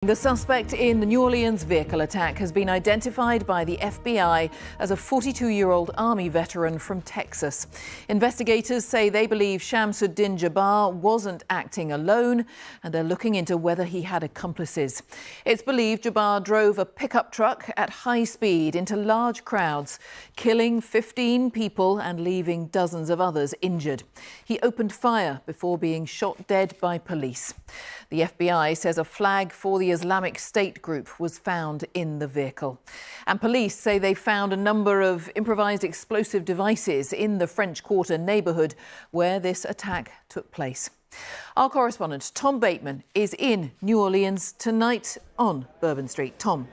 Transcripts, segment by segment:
The suspect in the New Orleans vehicle attack has been identified by the FBI as a 42-year-old Army veteran from Texas. Investigators say they believe Shamsuddin Jabbar wasn't acting alone, and they're looking into whether he had accomplices. It's believed Jabbar drove a pickup truck at high speed into large crowds, killing 15 people and leaving dozens of others injured. He opened fire before being shot dead by police. The FBI says a flag for the Islamic State group was found in the vehicle. And police say they found a number of improvised explosive devices in the French Quarter neighbourhood where this attack took place. Our correspondent Tom Bateman is in New Orleans tonight on Bourbon Street. Tom.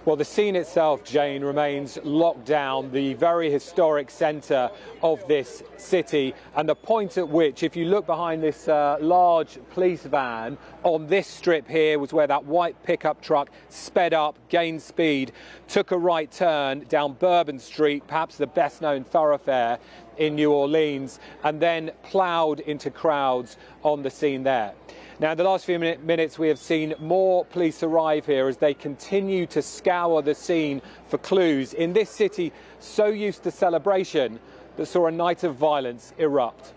Well, the scene itself, Jane, remains locked down, the very historic centre of this city, and the point at which, if you look behind this large police van on this strip here, was where that white pickup truck sped up, gained speed, took a right turn down Bourbon Street, perhaps the best-known thoroughfare in New Orleans, and then ploughed into crowds on the scene there. Now, in the last few minutes, we have seen more police arrive here as they continue to scour the scene for clues in this city so used to celebration that saw a night of violence erupt.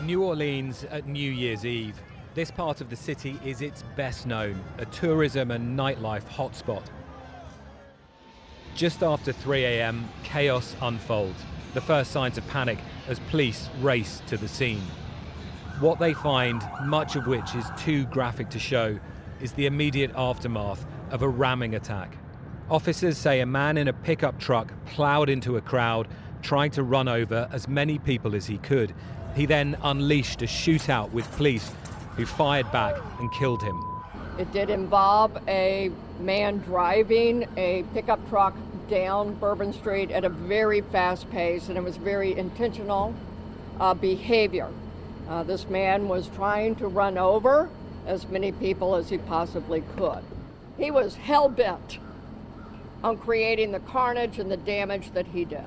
New Orleans at New Year's Eve. This part of the city is its best known, a tourism and nightlife hotspot. Just after 3 a.m, chaos unfolds. The first signs of panic as police race to the scene. What they find, much of which is too graphic to show, is the immediate aftermath of a ramming attack. Officers say a man in a pickup truck ploughed into a crowd, trying to run over as many people as he could. He then unleashed a shootout with police, who fired back and killed him. It did involve a man driving a pickup truck down Bourbon Street at a very fast pace, and it was very intentional behavior. This man was trying to run over as many people as he possibly could. He was hell-bent on creating the carnage and the damage that he did.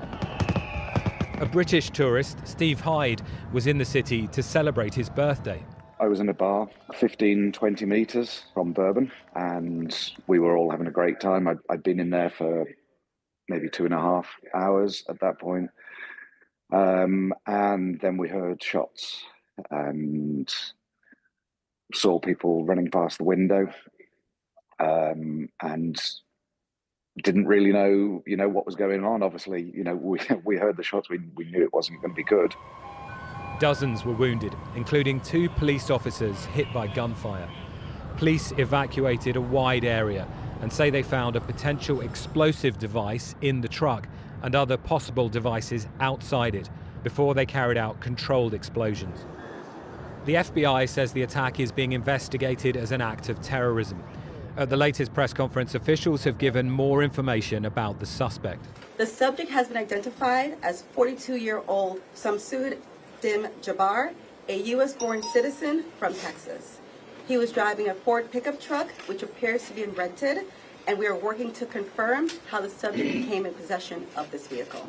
A British tourist, Steve Hyde, was in the city to celebrate his birthday. I was in a bar 15, 20 metres from Bourbon, and we were all having a great time. I'd been in there for maybe 2.5 hours at that point. And then we heard shots and saw people running past the window, and didn't really know, what was going on. Obviously, we heard the shots. We knew it wasn't going to be good. Dozens were wounded, including 2 police officers hit by gunfire. Police evacuated a wide area and say they found a potential explosive device in the truck and other possible devices outside it before they carried out controlled explosions. The FBI says the attack is being investigated as an act of terrorism. At the latest press conference, officials have given more information about the suspect. The subject has been identified as 42-year-old Shamsuddin Jabbar, a U.S.-born citizen from Texas. He was driving a Ford pickup truck, which appears to be rented, and we are working to confirm how the subject became in possession of this vehicle.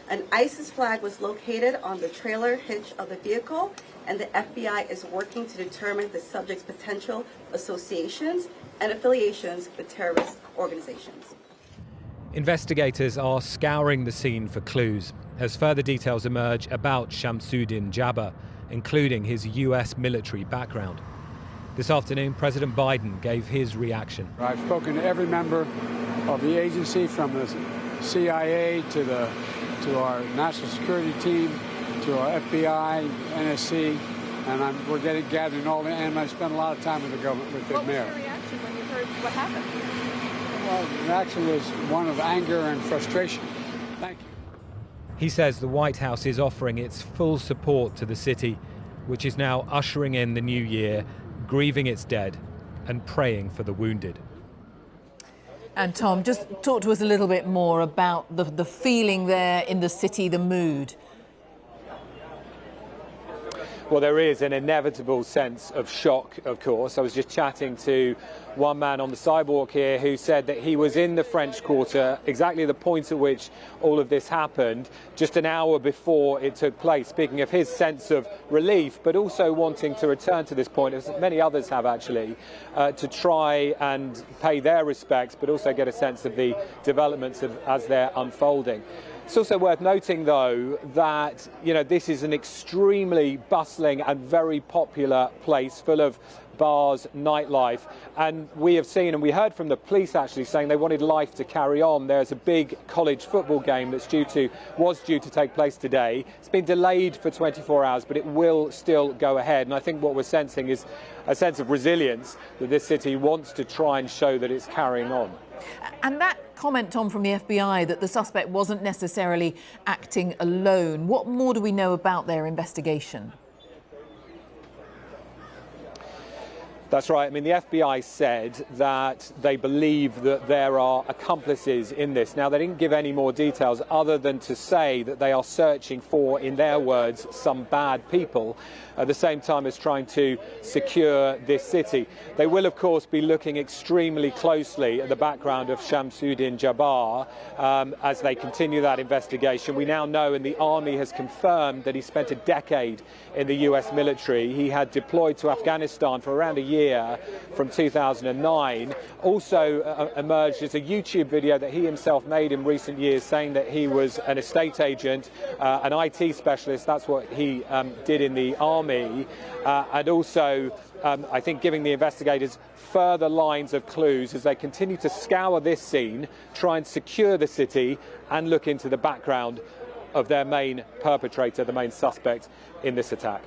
An ISIS flag was located on the trailer hitch of the vehicle, and the FBI is working to determine the subject's potential associations and affiliations with terrorist organizations. Investigators are scouring the scene for clues as further details emerge about Shamsuddin Jabbar, including his US military background. This afternoon, President Biden gave his reaction. I've spoken to every member of the agency, from the CIA to our national security team, to our FBI, NSC, and we're gathering all the, and I spent a lot of time with the government, with the mayor. What was your reaction when you heard what happened? Well, the reaction was one of anger and frustration. Thank you. He says the White House is offering its full support to the city, which is now ushering in the new year, grieving its dead and praying for the wounded. And Tom, just talk to us a little bit more about the feeling there in the city, the mood. Well, there is an inevitable sense of shock, of course. I was just chatting to one man on the sidewalk here who said that he was in the French Quarter exactly the point at which all of this happened, just an hour before it took place, speaking of his sense of relief, but also wanting to return to this point, as many others have actually, to try and pay their respects, but also get a sense of the developments as they're unfolding. It's also worth noting, though, that this is an extremely bustling and very popular place full of bars, nightlife, and we have seen, and we heard from the police actually saying they wanted life to carry on. There's a big college football game that's was due to take place today. It's been delayed for 24 hours, but it will still go ahead. And I think what we're sensing is a sense of resilience that this city wants to try and show that it's carrying on. And that comment, Tom, from the FBI that the suspect wasn't necessarily acting alone, what more do we know about their investigation? That's right. I mean, the FBI said that they believe that there are accomplices in this. Now, they didn't give any more details other than to say that they are searching for, in their words, some bad people, at the same time as trying to secure this city. They will, of course, be looking extremely closely at the background of Shamsuddin Jabbar as they continue that investigation. We now know, and the army has confirmed, that he spent a decade in the US military. He had deployed to Afghanistan for around a year from 2009. Also emerged as a YouTube video that he himself made in recent years, saying that he was an estate agent, an IT specialist. That's what he did in the army, and also I think giving the investigators further lines of clues as they continue to scour this scene, try and secure the city and look into the background of their main perpetrator, the main suspect in this attack.